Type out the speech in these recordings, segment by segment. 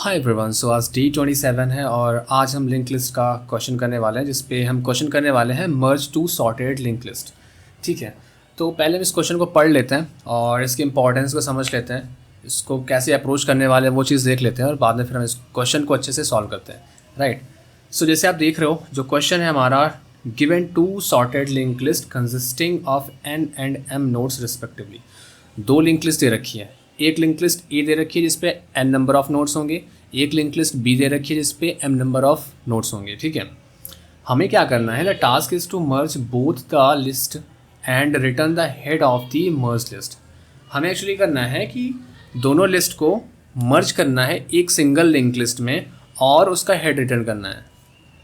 Hi everyone, सो आज D27 है और आज हम लिंक लिस्ट का क्वेश्चन करने वाले हैं, जिस पे हम क्वेश्चन करने वाले हैं मर्ज टू सॉर्टेड लिंक लिस्ट। ठीक है, तो पहले हम इस क्वेश्चन को पढ़ लेते हैं और इसकी इंपॉर्टेंस को समझ लेते हैं, इसको कैसे अप्रोच करने वाले हैं वो चीज़ देख लेते हैं और बाद में फिर हम इस क्वेश्चन को अच्छे से सॉल्व करते हैं। राइट, सो जैसे आप देख रहे हो जो क्वेश्चन है हमारा, given two sorted link list consisting of N and M nodes respectively. दो लिंक लिस्ट दे रखी है, एक लिंक लिस्ट ए दे रखी है जिस पे n नंबर ऑफ नोड्स होंगे, एक लिंक लिस्ट बी दे रखी है जिस पे m नंबर ऑफ नोड्स होंगे। ठीक है, हमें क्या करना है, the task is to merge both the list and return the head of the merge list. हमें एक्चुअली करना है कि दोनों लिस्ट को मर्ज करना है एक सिंगल लिंक लिस्ट में और उसका हेड रिटर्न करना है।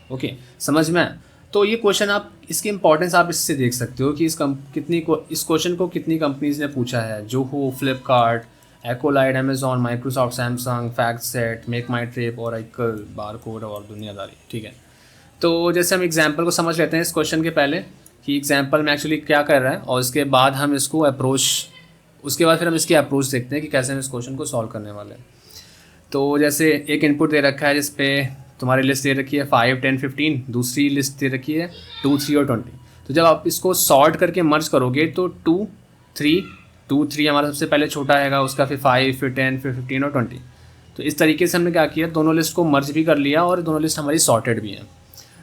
ओके, समझ में? तो ये क्वेश्चन आप, इसकी इंपॉर्टेंस आप इससे देख सकते हो कि इस क्वेश्चन को कितनी कंपनीज ने पूछा है। Zoho, Flipkart, Accolite, Amazon, Microsoft, Samsung, FactSet, MakeMyTrip, Oracle, barcode और दुनियादारी। ठीक है, तो जैसे हम एग्जांपल को समझ लेते हैं इस क्वेश्चन के पहले कि एग्जांपल में एक्चुअली क्या कर रहा है, और उसके बाद हम इसको उसके बाद फिर हम इसकी अप्रोच देखते हैं कि कैसे हम इस क्वेश्चन को सॉल्व करने वाले हैं। तो जैसे एक इनपुट दे रखा है जिस पे तुम्हारी लिस्ट दे रखी है 5, 10, 15, दूसरी लिस्ट दे रखी है 2, 3 और 20। तो जब आप इसको सॉर्ट करके मर्ज करोगे तो 2, 3 हमारा सबसे पहले छोटा आएगा, उसका फिर 5, फिर 10, फिर 15 और 20। तो इस तरीके से हमने क्या किया, दोनों लिस्ट को मर्ज भी कर लिया और दोनों लिस्ट हमारी सॉर्टेड भी हैं।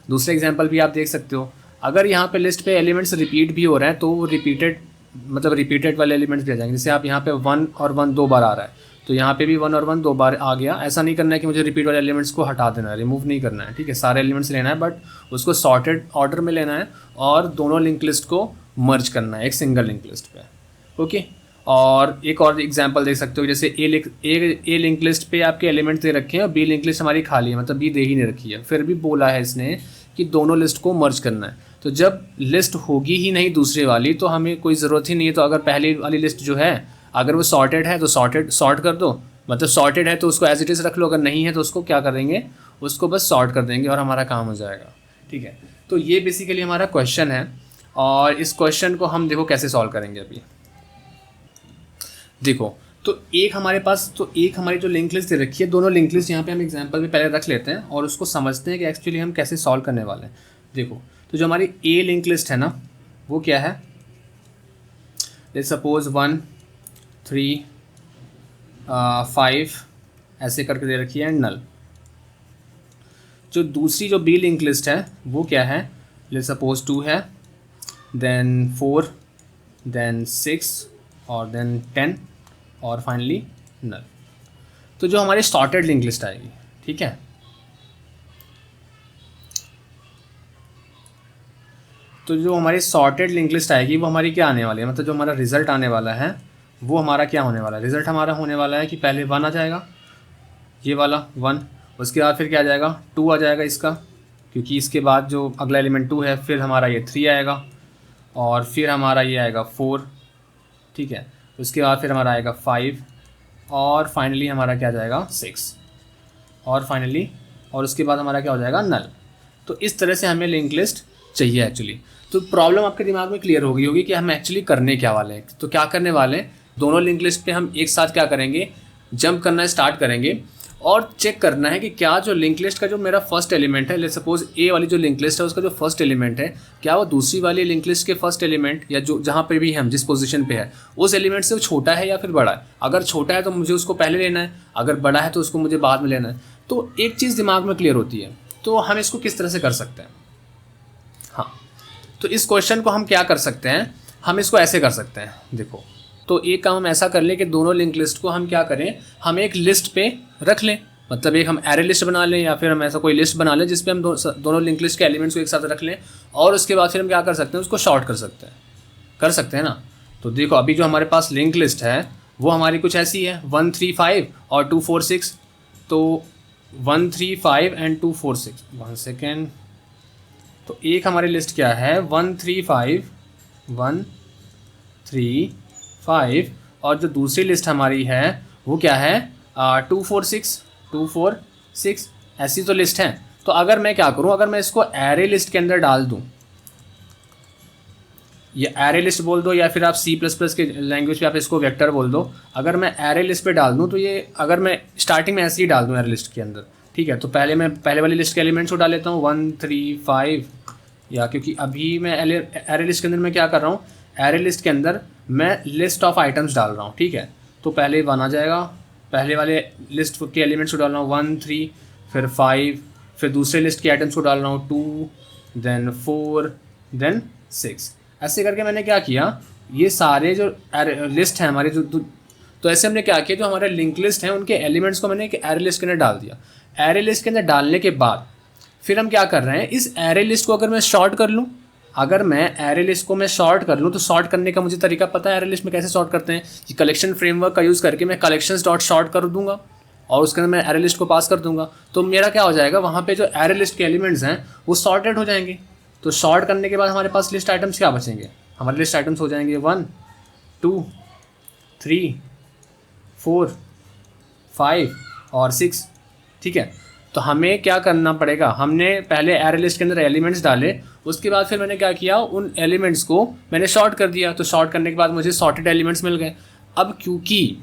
दूसरे एग्जांपल भी आप देख सकते हो, अगर यहाँ पे लिस्ट पे एलिमेंट्स रिपीट भी हो रहे हैं तो वो रिपीटेड वाले एलिमेंट्स भी आ जाएंगे। जैसे आप यहाँ पे 1 और 1 दो बार आ रहा है तो यहाँ पे भी 1 और 1 दो बार आ गया। ऐसा नहीं करना है कि मुझे रिपीट वाले एलिमेंट्स को हटा देना है, रिमूव नहीं करना है। ठीक है, सारे एलिमेंट्स लेना है बट उसको सॉर्टेड ऑर्डर में लेना है और दोनों लिंक लिस्ट को मर्ज करना है एक सिंगल लिंक लिस्ट पे। ओके, और एक और एग्जांपल देख सकते हो, जैसे ए लिंक लिस्ट पे आपके एलिमेंट दे रखे हैं और बी लिंक लिस्ट हमारी खाली है, मतलब बी दे ही नहीं रखी है, फिर भी बोला है इसने कि दोनों लिस्ट को मर्ज करना है। तो जब लिस्ट होगी ही नहीं दूसरे वाली तो हमें कोई ज़रूरत ही नहीं है। तो अगर पहली वाली लिस्ट जो है अगर वो सॉर्टेड है तो सॉर्ट कर दो, मतलब सॉर्टेड है तो उसको एज इट इज़ रख लो, अगर नहीं है तो उसको क्या कर देंगे, उसको बस सॉर्ट कर देंगे और हमारा काम हो जाएगा। ठीक है, तो ये बेसिकली हमारा क्वेश्चन है और इस क्वेश्चन को हम देखो कैसे सॉल्व करेंगे। अभी देखो, तो एक हमारी जो लिंक लिस्ट दे रखी है, दोनों लिंक लिस्ट यहाँ पे हम एग्जांपल में पहले रख लेते हैं और उसको समझते हैं कि एक्चुअली हम कैसे सॉल्व करने वाले हैं। देखो, तो जो हमारी ए लिंक लिस्ट है ना, वो क्या है, लेट्स सपोज 1, 3, 5 ऐसे करके दे रखी है एंड नल। जो दूसरी जो बी लिंक लिस्ट है वो क्या है, लेट्स सपोज 2 है, देन 4, देन 6 और देन 10 और फाइनली नल। तो जो हमारी सॉर्टेड लिंक लिस्ट आएगी, ठीक है, तो जो हमारी सॉर्टेड लिंक लिस्ट आएगी वो हमारी क्या आने वाली है, मतलब जो हमारा रिजल्ट आने वाला है वो हमारा क्या होने वाला है। रिजल्ट हमारा होने वाला है कि पहले 1 आ जाएगा, ये वाला 1, उसके बाद फिर क्या आ जाएगा, 2 आ जाएगा इसका, क्योंकि इसके बाद जो अगला एलिमेंट 2 है, फिर हमारा ये 3 आएगा और फिर हमारा ये आएगा 4। ठीक है, उसके बाद फिर हमारा आएगा 5 और फाइनली हमारा क्या जाएगा 6 और फाइनली और उसके बाद हमारा क्या हो जाएगा नल। तो इस तरह से हमें लिंक लिस्ट चाहिए एक्चुअली। तो प्रॉब्लम आपके दिमाग में क्लियर हो गई होगी कि हम एक्चुअली करने क्या वाले हैं। तो क्या करने वाले हैं, दोनों लिंक लिस्ट पे हम एक साथ क्या करेंगे, जंप करना स्टार्ट करेंगे और चेक करना है कि क्या जो लिंक लिस्ट का जो मेरा फर्स्ट एलिमेंट है, लेट्स सपोज ए वाली जो लिंक लिस्ट है उसका जो फर्स्ट एलिमेंट है, क्या वो दूसरी वाली लिंक लिस्ट के फर्स्ट एलिमेंट या जो जहाँ पे भी हम जिस पोजीशन पे है उस एलिमेंट से वो छोटा है या फिर बड़ा है। अगर छोटा है तो मुझे उसको पहले लेना है, अगर बड़ा है तो उसको मुझे बाद में लेना है। तो एक चीज़ दिमाग में क्लियर होती है। तो हम इसको किस तरह से कर सकते हैं, हाँ, तो इस क्वेश्चन को हम क्या कर सकते हैं, हम इसको ऐसे कर सकते हैं। देखो, तो एक काम हम ऐसा कर लें कि दोनों लिंक लिस्ट को हम क्या करें, हम एक लिस्ट पे रख लें, मतलब एक हम एरे लिस्ट बना लें या फिर हम ऐसा कोई लिस्ट बना लें जिसपे हम दोनों लिंक लिस्ट के एलिमेंट्स को एक साथ रख लें और उसके बाद फिर हम क्या कर सकते हैं, उसको शॉर्ट कर सकते हैं ना। तो देखो, अभी जो हमारे पास लिंक लिस्ट है वो हमारी कुछ ऐसी है, 1, 3, 5 और 2, 4, 6। तो 1, 3, 5 एंड 2, 4, 6, 1 सेकेंड। तो एक हमारी लिस्ट क्या है, 1, 3, 5 और जो दूसरी लिस्ट हमारी है वो क्या है, 2, 4, 6 ऐसी तो लिस्ट है। तो अगर मैं क्या करूं, अगर मैं इसको एरे लिस्ट के अंदर डाल दूं, ये एरे लिस्ट बोल दो या फिर आप C++ के लैंग्वेज पे आप इसको वेक्टर बोल दो। अगर मैं एरे लिस्ट पे डाल दूँ तो ये अगर मैं स्टार्टिंग में ऐसे ही डाल दूँ एरे लिस्ट के अंदर, ठीक है, तो पहले मैं पहले वाली लिस्ट के एलिमेंट्स को डाल लेता हूँ 1 3 5, या क्योंकि अभी मैं एरे लिस्ट के अंदर मैं क्या कर रहा हूँ, एरे लिस्ट के अंदर मैं लिस्ट ऑफ आइटम्स डाल रहा हूँ, ठीक है। तो पहले 1 आ जाएगा, पहले वाले लिस्ट के एलिमेंट्स को डाल रहा हूँ 1 3, फिर 5, फिर दूसरे लिस्ट के आइटम्स को डाल रहा हूँ 2, देन 4, देन 6। ऐसे करके मैंने क्या किया, ये सारे जो लिस्ट हैं हमारे जो तो ऐसे हमने क्या किया, जो हमारे लिंक लिस्ट हैं उनके एलिमेंट्स को मैंने एक एरे लिस्ट के अंदर डाल दिया। एरे लिस्ट के अंदर डालने के बाद फिर हम क्या कर रहे हैं, इस एरे लिस्ट को अगर मैं शॉर्ट कर लूँ, अगर मैं एरे लिस्ट को मैं शॉर्ट कर लूँ तो शॉर्ट करने का मुझे तरीका पता है एरे लिस्ट में कैसे शॉर्ट करते हैं, कि कलेक्शन फ्रेमवर्क का यूज़ करके मैं कलेक्शंस डॉट शॉर्ट कर दूंगा और उसके अंदर मैं एरे लिस्ट को पास कर दूंगा। तो मेरा क्या हो जाएगा, वहाँ पे जो एरे लिस्ट के एलिमेंट्स हैं वो सॉर्टेड हो जाएंगे। तो शॉर्ट करने के बाद हमारे पास लिस्ट आइटम्स क्या बचेंगे, हमारे लिस्ट आइटम्स हो जाएंगे 1 2 3 4 5 और 6, ठीक है। तो हमें क्या करना पड़ेगा, हमने पहले एरे लिस्ट के अंदर एलिमेंट्स डाले, उसके बाद फिर मैंने क्या किया, उन एलिमेंट्स को मैंने शॉर्ट कर दिया। तो शॉर्ट करने के बाद मुझे सॉर्टेड एलिमेंट्स मिल गए। अब क्योंकि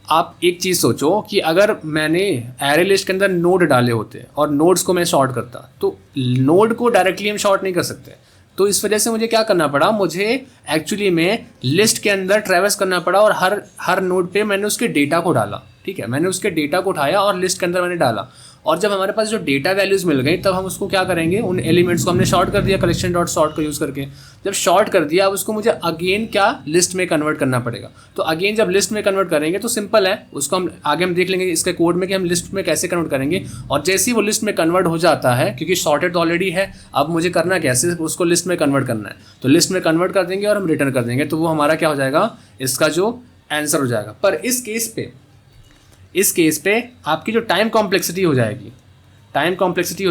आप एक चीज़ सोचो कि अगर मैंने एरे लिस्ट के अंदर नोड डाले होते और नोड्स को मैं शॉर्ट करता, तो नोड को डायरेक्टली हम शॉर्ट नहीं कर सकते। तो इस वजह से मुझे क्या करना पड़ा, मुझे एक्चुअली में लिस्ट के अंदर ट्रैवर्स करना पड़ा और हर नोड पे मैंने उसके डेटा को डाला, ठीक है। मैंने उसके डेटा को उठाया और लिस्ट के अंदर मैंने डाला, और जब हमारे पास जो डेटा वैल्यूज़ मिल गई तब हम उसको क्या करेंगे, उन एलिमेंट्स को हमने शॉर्ट कर दिया कलेक्शन डॉट शॉर्ट को यूज़ करके। जब शॉर्ट कर दिया अब उसको मुझे अगेन क्या लिस्ट में कन्वर्ट करना पड़ेगा। तो अगेन जब लिस्ट में कन्वर्ट करेंगे तो सिंपल है, उसको हम आगे हम देख लेंगे इसके कोड में कि हम लिस्ट में कैसे कन्वर्ट करेंगे। और जैसे ही वो लिस्ट में कन्वर्ट हो जाता है, क्योंकि शॉर्टेड ऑलरेडी है, अब मुझे करना कैसे, उसको लिस्ट में कन्वर्ट करना है। तो लिस्ट में कन्वर्ट कर देंगे और हम रिटर्न कर देंगे, तो वो हमारा क्या हो जाएगा, इसका जो आंसर हो जाएगा। पर इस केस पे आपकी जो टाइम कॉम्प्लेक्सिटी हो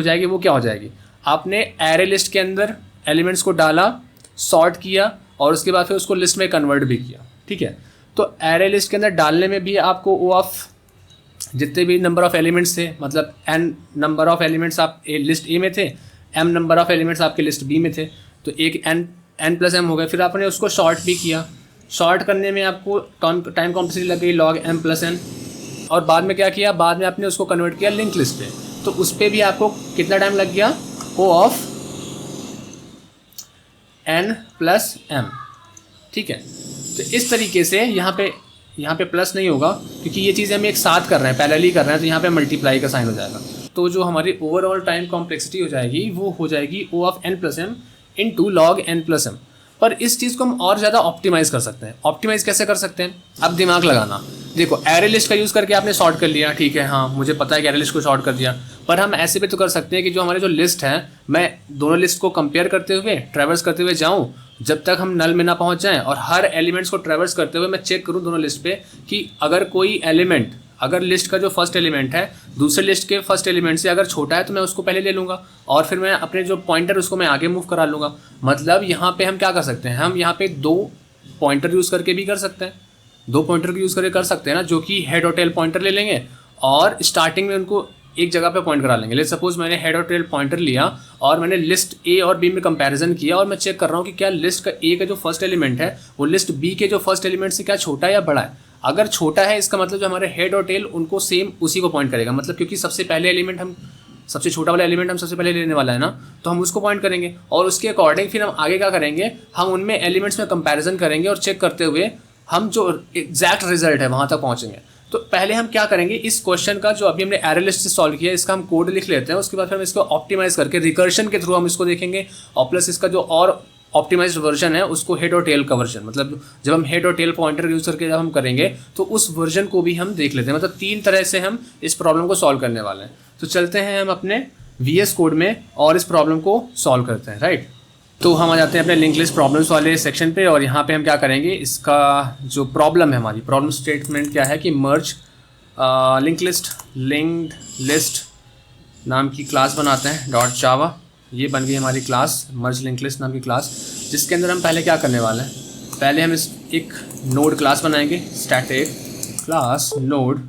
जाएगी, वो क्या हो जाएगी, आपने एरे लिस्ट के अंदर एलिमेंट्स को डाला, सॉर्ट किया और उसके बाद फिर उसको लिस्ट में कन्वर्ट भी किया, ठीक है। तो एरे लिस्ट के अंदर डालने में भी आपको ओ ऑफ जितने भी नंबर ऑफ एलिमेंट्स थे, मतलब n नंबर ऑफ एलिमेंट्स आप लिस्ट ए में थे, m नंबर ऑफ एलिमेंट्स आपके लिस्ट बी में थे, तो एक n प्लस m हो गए। फिर आपने उसको शॉर्ट भी किया, शॉर्ट करने में आपको टाइम कॉम्प्लेक्सिटी लग गई log m प्लस n, और बाद में क्या किया, बाद में आपने उसको कन्वर्ट किया लिंक लिस्ट पे, तो उस पर भी आपको कितना टाइम लग गया, O of n plus m, ठीक है। तो इस तरीके से यहाँ पे प्लस नहीं होगा क्योंकि ये चीज़ें हम एक साथ कर रहे हैं, पैरेलली कर रहे हैं, तो यहाँ पे मल्टीप्लाई का साइन हो जाएगा। तो जो हमारी ओवरऑल टाइम कॉम्प्लेक्सिटी हो जाएगी वो हो जाएगी O of n plus m into log n plus m। पर इस चीज़ को हम और ज़्यादा ऑप्टिमाइज़ कर सकते हैं। ऑप्टिमाइज़ कैसे कर सकते हैं, अब दिमाग लगाना। देखो एरे लिस्ट का यूज़ करके आपने शॉर्ट कर लिया, ठीक है, हाँ मुझे पता है कि एरे लिस्ट को शॉर्ट कर दिया, पर हम ऐसे भी तो कर सकते हैं कि जो हमारे जो लिस्ट है, मैं दोनों लिस्ट को कंपेयर करते हुए ट्रैवर्स करते हुए जाऊँ जब तक हम नल में ना पहुँच जाएँ, और हर एलिमेंट्स को ट्रैवर्स करते हुए मैं चेक करूँ दोनों लिस्ट पे कि अगर कोई एलिमेंट, अगर लिस्ट का जो फर्स्ट एलिमेंट है दूसरे लिस्ट के फर्स्ट एलिमेंट से अगर छोटा है तो मैं उसको पहले ले लूँगा और फिर मैं अपने जो पॉइंटर उसको मैं आगे मूव करा लूँगा। मतलब यहाँ पे हम क्या कर सकते हैं, हम यहाँ पे 2 पॉइंटर यूज़ करके भी कर सकते हैं, 2 पॉइंटर को यूज़ करके कर सकते हैं ना, जो कि हेड और टेल पॉइंटर ले लेंगे और स्टार्टिंग में उनको एक जगह पे पॉइंट करा लेंगे। लेट्स सपोज मैंने हेड और टेल पॉइंटर लिया और मैंने लिस्ट ए और बी में कंपैरिजन किया और मैं चेक कर रहा हूँ कि क्या लिस्ट का ए का जो फर्स्ट एलिमेंट है वो लिस्ट बी के जो फर्स्ट एलिमेंट से क्या छोटा है या बड़ा है। अगर छोटा है इसका मतलब जो हमारे हेड और टेल उनको सेम उसी को पॉइंट करेगा, मतलब क्योंकि सबसे पहले एलिमेंट हम सबसे छोटा वाला एलिमेंट हम सबसे पहले लेने वाला है ना, तो हम उसको पॉइंट करेंगे और उसके अकॉर्डिंग फिर हम आगे क्या करेंगे, हम उनमें एलिमेंट्स में कंपैरिजन करेंगे और चेक करते हुए हम जो एग्जैक्ट रिजल्ट है वहाँ तक पहुँचेंगे। तो पहले हम क्या करेंगे, इस क्वेश्चन का जो अभी हमने एरे लिस्ट से सॉल्व किया इसका हम कोड लिख लेते हैं, उसके बाद फिर हम इसको ऑप्टिमाइज करके रिकर्शन के थ्रू हम इसको देखेंगे और प्लस इसका जो और ऑप्टिमाइज्ड वर्जन है उसको हेड और टेल का वर्जन, मतलब जब हम हेड और टेल पॉइंटर यूज़ करके जब हम करेंगे तो उस वर्जन को भी हम देख लेते हैं। मतलब 3 तरह से हम इस प्रॉब्लम को सॉल्व करने वाले हैं। तो चलते हैं हम अपने VS कोड में और इस प्रॉब्लम को सॉल्व करते हैं, राइट। तो हम आ जाते हैं अपने लिंक लिस्ट प्रॉब्लम्स वाले सेक्शन पे और यहाँ पे हम क्या करेंगे, इसका जो प्रॉब्लम है हमारी प्रॉब्लम स्टेटमेंट क्या है कि मर्ज लिंक्ड लिस्ट नाम की क्लास बनाते हैं डॉट जावा। ये बन गई हमारी क्लास मर्ज लिंक लिस्ट नाम की क्लास, जिसके अंदर हम पहले क्या करने वाले हैं, पहले हम एक नोड क्लास बनाएंगे, स्टैटिक क्लास नोड,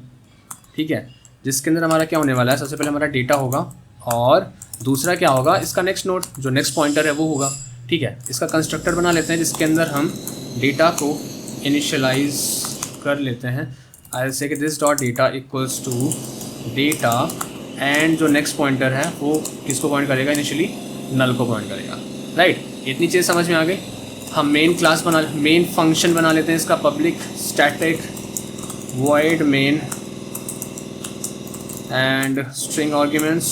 ठीक है, जिसके अंदर हमारा क्या होने वाला है, सबसे पहले हमारा डेटा होगा और दूसरा क्या होगा, इसका नेक्स्ट नोड जो नेक्स्ट पॉइंटर है वो होगा, ठीक है। इसका कंस्ट्रक्टर बना लेते हैं जिसके अंदर हम डेटा को इनिशियलाइज कर लेते हैं। आई विल से कि this dot data equals to data and जो नेक्स्ट पॉइंटर है वो किसको पॉइंट करेगा, इनिशियली नल को पॉइंट करेगा, राइट। इतनी चीज़ समझ में आ गई। हम मेन फंक्शन बना लेते हैं इसका, public static void main and string arguments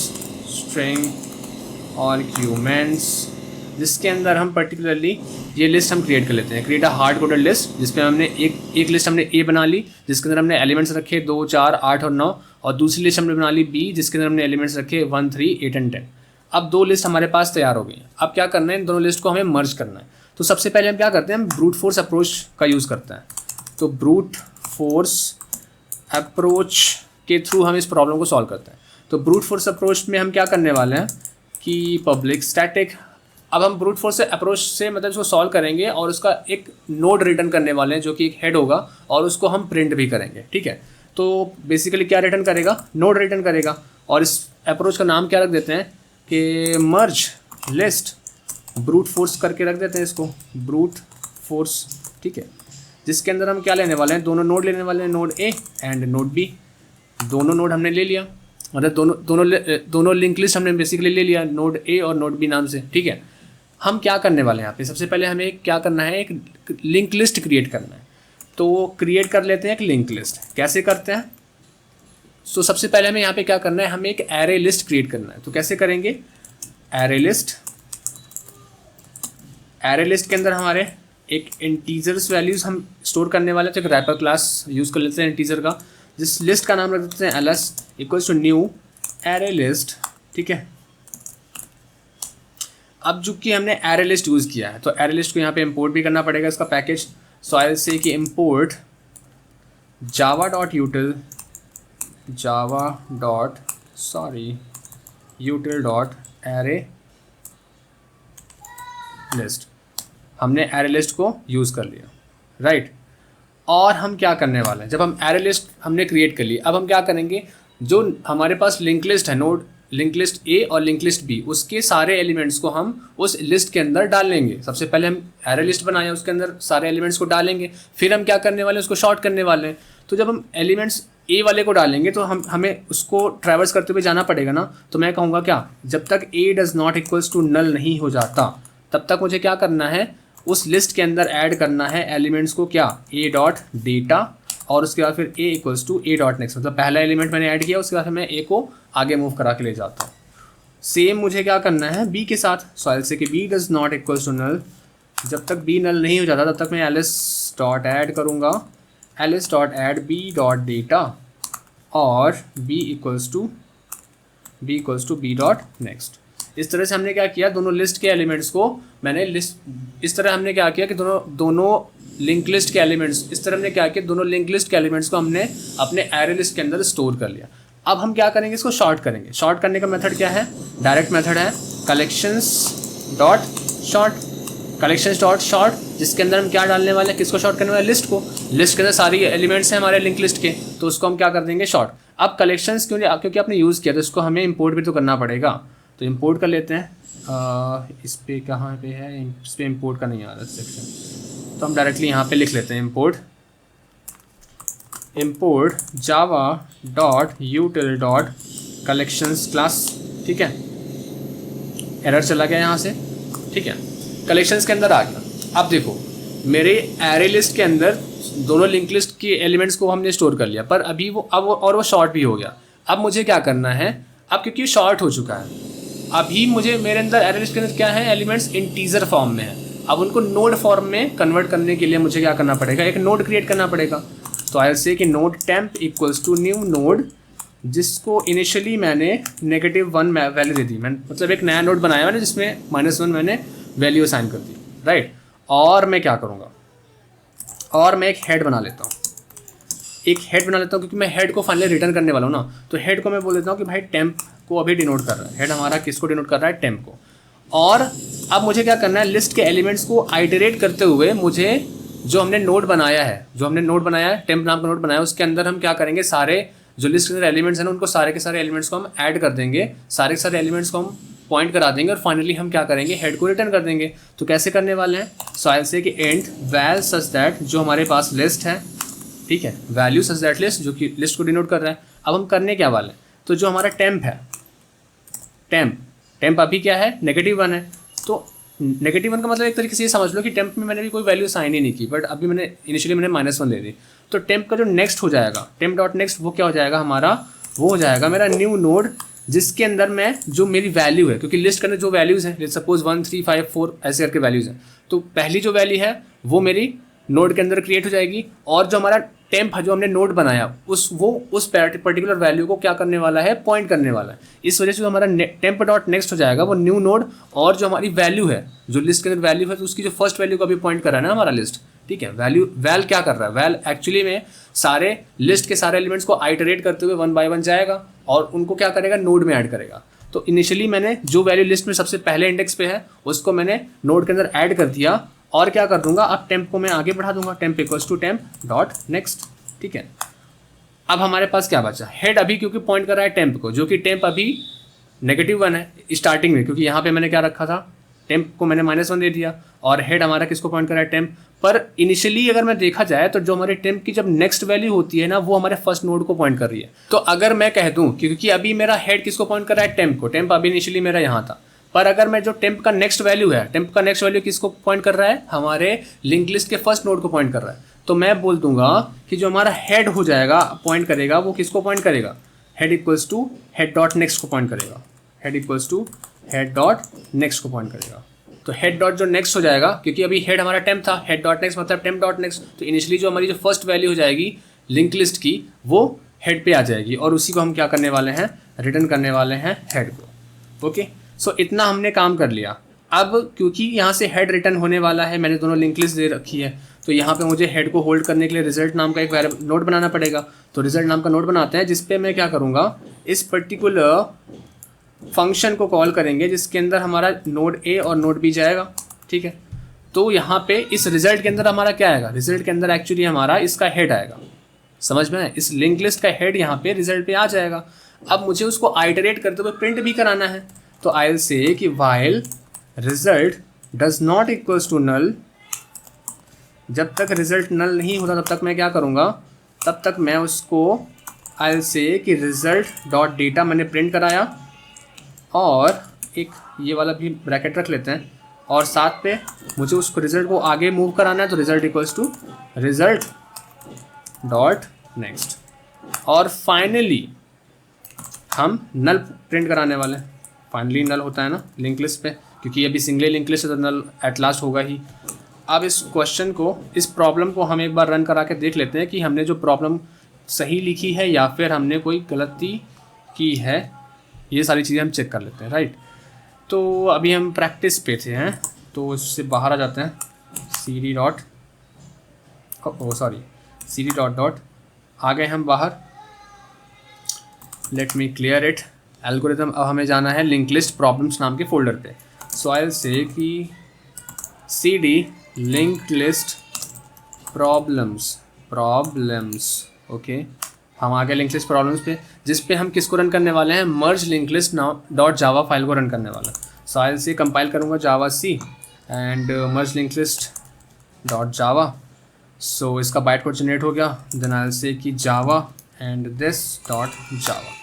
जिसके अंदर हम पर्टिकुलरली ये लिस्ट हम क्रिएट कर लेते हैं, create a hard coded list, जिसपे हमने एक लिस्ट हमने ए बना ली जिसके अंदर हमने एलिमेंट्स रखे 2, 4, 8 और 9, और दूसरी लिस्ट हमने बना ली बी जिसके अंदर हमने एलिमेंट्स रखे 1, 3, 8 एंड 10। अब 2 लिस्ट हमारे पास तैयार हो गई हैं। अब क्या करना है, इन दोनों लिस्ट को हमें मर्ज करना है। तो सबसे पहले हम क्या करते हैं, हम ब्रूट फोर्स अप्रोच का यूज़ करते हैं। तो ब्रूट फोर्स अप्रोच के थ्रू हम इस प्रॉब्लम को सॉल्व करते हैं। तो ब्रूट फोर्स अप्रोच में हम क्या करने वाले हैं कि पब्लिक स्टैटिक, अब हम ब्रूट फोर्स अप्रोच से मतलब इसको सॉल्व करेंगे और उसका एक नोड रिटर्न करने वाले हैं जो कि एक हेड होगा और उसको हम प्रिंट भी करेंगे, ठीक है। तो बेसिकली क्या रिटर्न करेगा, नोड रिटर्न करेगा। और इस अप्रोच का नाम क्या रख देते हैं कि मर्ज लिस्ट ब्रूट फोर्स करके रख देते हैं इसको, ब्रूट फोर्स, ठीक है। जिसके अंदर हम क्या लेने वाले हैं, दोनों नोड लेने वाले हैं, node A and node B. दोनों नोड हमने ले लिया, मतलब दोनों लिंक लिस्ट हमने बेसिकली ले लिया, नोड ए और नोड बी नाम से, ठीक है। हम क्या करने वाले हैं यहाँ पे, सबसे पहले हमें क्या करना है, एक लिंक लिस्ट क्रिएट करना है। तो क्रिएट कर लेते हैं एक लिंक लिस्ट। कैसे करते हैं, तो सबसे पहले हमें यहाँ पे क्या करना है, हमें एक एरे लिस्ट क्रिएट करना है। तो कैसे करेंगे, एरे लिस्ट के अंदर हमारे एक इंटीजर्स वैल्यूज़ हम स्टोर करने वाले, तो एक रैपर क्लास यूज़ कर लेते हैं इंटीजर का, जिस लिस्ट का नाम रख देते हैं ls equals to new array list, ठीक है। अब चूंकि हमने एरे लिस्ट यूज़ किया है तो एरे लिस्ट को यहाँ पे इंपोर्ट भी करना पड़ेगा इसका package. So I will say कि इंपोर्ट util.array लिस्ट। हमने एरे लिस्ट को यूज़ कर लिया, राइट। और हम क्या करने वाले हैं, जब हम एरे लिस्ट हमने क्रिएट कर ली, अब हम क्या करेंगे, जो हमारे पास लिंक लिस्ट है, नोड लिंक लिस्ट ए और लिंक लिस्ट बी, उसके सारे एलिमेंट्स को हम उस लिस्ट के अंदर डालेंगे। सबसे पहले हम एरे लिस्ट बनाया, उसके अंदर सारे एलिमेंट्स को डालेंगे, फिर हम क्या करने वाले हैं, उसको शॉर्ट करने वाले हैं। तो जब हम एलिमेंट्स ए वाले को डालेंगे तो हमें उसको ट्रैवर्स करते हुए जाना पड़ेगा ना। तो मैं कहूँगा क्या, जब तक A does not equals to null नहीं हो जाता तब तक मुझे क्या करना है, उस लिस्ट के अंदर ऐड करना है एलिमेंट्स को, क्या, ए डॉट डेटा, और उसके बाद फिर A equals to A dot next, मतलब पहला एलिमेंट मैंने ऐड किया, उसके बाद मैं ए को आगे मूव करा के ले जाता हूँ। सेम मुझे क्या करना है बी के साथ। सॉइल से कि B does not equals to null, जब तक बी नल नहीं हो जाता तब तक मैं एलिस डॉट ऐड करूँगा, alice dot add B dot data और B equals to B dot next. इस तरह से हमने क्या किया, दोनों लिस्ट के एलिमेंट्स को मैंने इस तरह हमने क्या किया कि दोनों लिंक लिस्ट के एलिमेंट्स, इस तरह हमने क्या किया, दोनों लिंक लिस्ट के एलिमेंट्स को हमने अपने एरे लिस्ट के अंदर स्टोर कर लिया। अब हम क्या करेंगे, इसको शॉर्ट करेंगे। शॉर्ट करने का मेथड क्या है, डायरेक्ट मेथड है कलेक्शंस डॉट शॉर्ट, जिसके अंदर हम क्या डालने वाले हैं, किसको शॉर्ट करने वाले, लिस्ट को। लिस्ट के अंदर सारी एलिमेंट्स हैं हमारे लिंक लिस्ट के, तो उसको हम क्या कर देंगे, शॉर्ट। अब कलेक्शंस क्योंकि आपने यूज़ किया तो इसको हमें इंपोर्ट भी तो करना पड़ेगा, तो इंपोर्ट कर लेते हैं। इस पे कहाँ पे है, इस पे इंपोर्ट का नहीं आ रहा सेक्शन, तो हम डायरेक्टली यहाँ पे लिख लेते हैं import Java dot यूटिल dot collections class, ठीक है। एरर चला गया यहाँ से, ठीक है, कलेक्शंस के अंदर आ गया। अब देखो मेरे एरे लिस्ट के अंदर दोनों लिंक लिस्ट के एलिमेंट्स को हमने स्टोर कर लिया, पर अभी वो शॉर्ट भी हो गया। अब मुझे क्या करना है, अब क्योंकि शॉर्ट हो चुका है, अभी मुझे मेरे अंदर एरे लिस्ट के अंदर क्या है, एलिमेंट्स इंटीजर फॉर्म में है। अब उनको नोड फॉर्म में कन्वर्ट करने के लिए मुझे क्या करना पड़ेगा, एक नोड क्रिएट करना पड़ेगा। तो आई विल से कि node temp equals to new node, जिसको इनिशियली मैंने -1 वैल्यू दे दी, मतलब एक नया नोड बनाया मैंने जिसमें -1 मैंने वैल्यू असाइन कर दी, राइट। और मैं क्या करूँगा, और मैं एक हेड बना लेता हूँ, क्योंकि मैं हेड को फाइनली रिटर्न करने वाला हूँ ना। तो हेड को मैं बोल देता हूँ कि भाई टेम्प को अभी डिनोट कर रहा है, हेड हमारा किसको डिनोट कर रहा है, टेम्प को। और अब मुझे क्या करना है, लिस्ट के एलिमेंट्स को आइटरेट करते हुए मुझे जो हमने नोड बनाया है, टेम्प नाम का नोड बनाया है, उसके अंदर हम क्या करेंगे, सारे जो लिस्ट के अंदर एलिमेंट्स हैं ना, उनको सारे के सारे एलिमेंट्स को हम ऐड कर देंगे, सारे के सारे एलिमेंट्स को हम पॉइंट करा देंगे और फाइनली हम क्या करेंगे, हेड को रिटर्न कर देंगे। तो कैसे करने वाले हैं, सो आई विल से कि एंड वैल सच दैट, जो हमारे पास लिस्ट है, ठीक है, वैल्यू सच दैट लिस्ट, जो कि लिस्ट को डिनोट कर रहा है। अब हम करने क्या वाले हैं, तो जो हमारा टेम्प है, टेम्प अभी क्या है, -1 है। तो -1 का मतलब एक तरीके से ये समझ लो कि टेम्प में मैंने भी कोई वैल्यू साइन ही नहीं की, बट अभी मैंने इनिशियली मैंने -1 दे दी। तो टेम्प का जो नेक्स्ट हो जाएगा, टेम्प डॉट नेक्स्ट, वो क्या हो जाएगा हमारा, वो हो जाएगा मेरा न्यू नोड, जिसके अंदर मैं जो मेरी वैल्यू है, क्योंकि लिस्ट के अंदर जो वैल्यूज़ हैं, सपोज 1 3 5 4 ऐसे करके वैल्यूज़ हैं, तो पहली जो वैल्यू है वो मेरी नोड के अंदर क्रिएट हो जाएगी, और जो हमारा टेम्प है, जो हमने नोड बनाया, उस पर्टिकुलर वैल्यू को क्या करने वाला है, पॉइंट करने वाला है। इस वजह से जो हमारा टेम्प डॉट नेक्स्ट हो जाएगा वो न्यू नोड, और जो हमारी वैल्यू है, जो लिस्ट के अंदर वैल्यू है, तो उसकी जो फर्स्ट वैल्यू को अभी पॉइंट कर रहा है ना हमारा लिस्ट, ठीक है। वैल क्या कर रहा है, वैल एक्चुअली में सारे लिस्ट के सारे एलिमेंट्स को आइटरेट करते हुए 1 बाय 1 जाएगा और उनको क्या करेगा, नोड में ऐड करेगा। तो इनिशियली मैंने जो वैल्यू लिस्ट में सबसे पहले इंडेक्स पे है उसको मैंने नोड के अंदर ऐड कर दिया, और क्या कर दूंगा, अब टेम्प को मैं आगे बढ़ा दूंगा, temp equals to temp dot next, ठीक है। अब हमारे पास क्या बचा, हेड अभी क्योंकि पॉइंट कर रहा है टेम्प को, जो कि टेम्प अभी -1 है स्टार्टिंग में, क्योंकि यहाँ पे मैंने क्या रखा था, टेम्प को मैंने -1 दे दिया, और हेड हमारा किसको पॉइंट कर रहा है, टेम्प। पर इनिशियली अगर मैं देखा जाए तो जो हमारे टेम्प की जब नेक्स्ट वैल्यू होती है ना, वो हमारे फर्स्ट नोड को पॉइंट कर रही है। तो अगर मैं कह दूं, क्योंकि अभी मेरा हेड किसको पॉइंट कर रहा है, टेम्प को, टेम्प अभी इनिशियली मेरा यहाँ था, पर अगर मैं जो टेम्प का नेक्स्ट वैल्यू है, टेम्प का नेक्स्ट वैल्यू किसको पॉइंट कर रहा है, हमारे लिंक लिस्ट के फर्स्ट नोड को पॉइंट कर रहा है। तो मैं बोल दूंगा कि जो हमारा हेड हो जाएगा, पॉइंट करेगा, वो किसको पॉइंट करेगा, head equals to head dot next को पॉइंट करेगा, head equals to head dot next को पॉइंट करेगा। तो हेड डॉट जो नेक्स्ट हो जाएगा, क्योंकि अभी हेड हमारा टेम्प था, हेड डॉट नेक्स्ट मतलब टेम्प डॉट नेक्स्ट, तो इनिशियली जो हमारी जो फर्स्ट वैल्यू हो जाएगी लिंक लिस्ट की, वो हेड पे आ जाएगी, और उसी को हम क्या करने वाले हैं, रिटर्न करने वाले हैं हेड को। ओके, सो इतना हमने काम कर लिया। अब क्योंकि यहाँ से हेड रिटर्न होने वाला है, मैंने दोनों लिंक लिस्ट दे रखी है, तो यहाँ पे मुझे हेड को होल्ड करने के लिए रिजल्ट नाम का एक नोड बनाना पड़ेगा। तो रिजल्ट नाम का नोड बनाते हैं, जिसपे मैं क्या करूँगा, इस पर्टिकुलर फंक्शन को कॉल करेंगे, जिसके अंदर हमारा नोड ए और नोड बी जाएगा, ठीक है। तो यहाँ पे इस रिजल्ट के अंदर हमारा क्या आएगा, रिजल्ट के अंदर एक्चुअली हमारा इसका हेड आएगा, समझ में है, इस लिंक लिस्ट का हेड यहाँ पे रिजल्ट पे आ जाएगा। अब मुझे उसको आइटरेट करते हुए प्रिंट भी कराना है, तो आई विल से कि while result does not equals to null, जब तक रिजल्ट नल नहीं होता तब तक मैं क्या करूँगा, तब तक मैं उसको आई विल से कि रिजल्ट डॉट डेटा मैंने प्रिंट कराया, और एक ये वाला भी ब्रैकेट रख लेते हैं, और साथ पे मुझे उसको रिजल्ट को आगे मूव कराना है, तो result equals to result dot next, और फाइनली हम नल प्रिंट कराने वाले हैं। फाइनली नल होता है ना लिंक लिस्ट पे, क्योंकि अभी सिंगल लिंक लिस्ट है तो नल एट लास्ट होगा ही। अब इस क्वेश्चन को, इस प्रॉब्लम को हम एक बार रन करा के देख लेते हैं कि हमने जो प्रॉब्लम सही लिखी है या फिर हमने कोई गलती की है, ये सारी चीज़ें हम चेक कर लेते हैं, राइट। तो अभी हम प्रैक्टिस पे थे हैं, तो इससे बाहर आ जाते हैं, cd डॉट cd डॉट डॉट आ गए हम बाहर, let me clear it algorithm. अब हमें जाना है लिंक लिस्ट प्रॉब्लम्स नाम के फोल्डर पे, सो आई विल से कि cd link list problems, okay. हम आ गए लिंक लिस्ट प्रॉब्लम्स पे, जिस पे हम किसको रन करने वाले हैं, merge link list dot Java file को रन करने वाला। So I will say compile करूँगा Java C and merge link list dot Java. So इसका बाइट कोड जनरेट हो गया, देन आई विल से कि Java and this dot Java.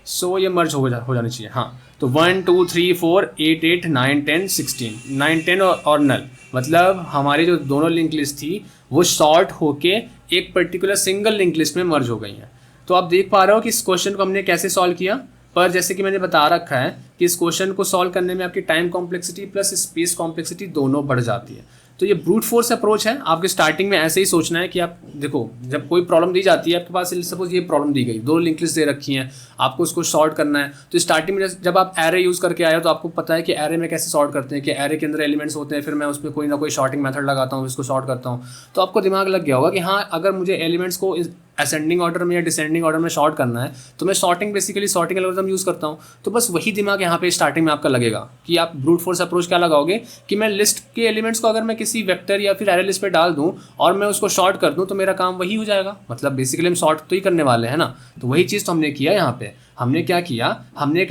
So ये merge हो जानी चाहिए, हाँ। तो 1 2 3 4 8 8 9 10 16 9 10 और नल, मतलब हमारी जो दोनों लिंक लिस्ट थी वो शॉर्ट होके एक पर्टिकुलर सिंगल लिंक लिस्ट में मर्ज हो गई हैं। तो आप देख पा रहे हो कि इस क्वेश्चन को हमने कैसे सॉल्व किया, पर जैसे कि मैंने बता रखा है कि इस क्वेश्चन को सॉल्व करने में आपकी time complexity plus space complexity दोनों बढ़ जाती है। तो ये ब्रूट फोर्स अप्रोच है, आपके स्टार्टिंग में ऐसे ही सोचना है कि आप देखो, जब कोई प्रॉब्लम दी जाती है आपके पास, सपोज ये प्रॉब्लम दी गई, दो लिंक लिस्ट दे रखी हैं, आपको उसको सॉर्ट करना है। तो स्टार्टिंग में जब आप एरे यूज़ करके आए हो तो आपको पता है कि एरे में कैसे सॉर्ट करते हैं, कि एरे के अंदर एलिमेंट्स होते हैं, फिर मैं उसमें कोई ना कोई शॉर्टिंग मेथड लगाता हूँ, इसको सॉर्ट करता हूँ। तो आपको दिमाग लग गया होगा कि हाँ, अगर मुझे एलिमेंट्स को असेंडिंग ऑर्डर में या डिसेंडिंग ऑर्डर में शॉर्ट करना है तो मैं बेसिकली सॉर्टिंग एल्गोरिथम यूज़ करता हूँ। तो बस वही दिमाग यहाँ पे स्टार्टिंग में आपका लगेगा कि आप ब्रूट फोर्स अप्रोच क्या लगाओगे कि मैं लिस्ट के एलिमेंट्स को अगर मैं किसी वेक्टर या फिर एरे लिस्ट पे डाल दूँ और मैं उसको शॉर्ट कर दूँ तो मेरा काम वही हो जाएगा। मतलब बेसिकली हम शॉर्ट तो ही करने वाले हैं ना। तो वही चीज़ तो हमने किया यहाँ पे। हमने क्या किया, हमने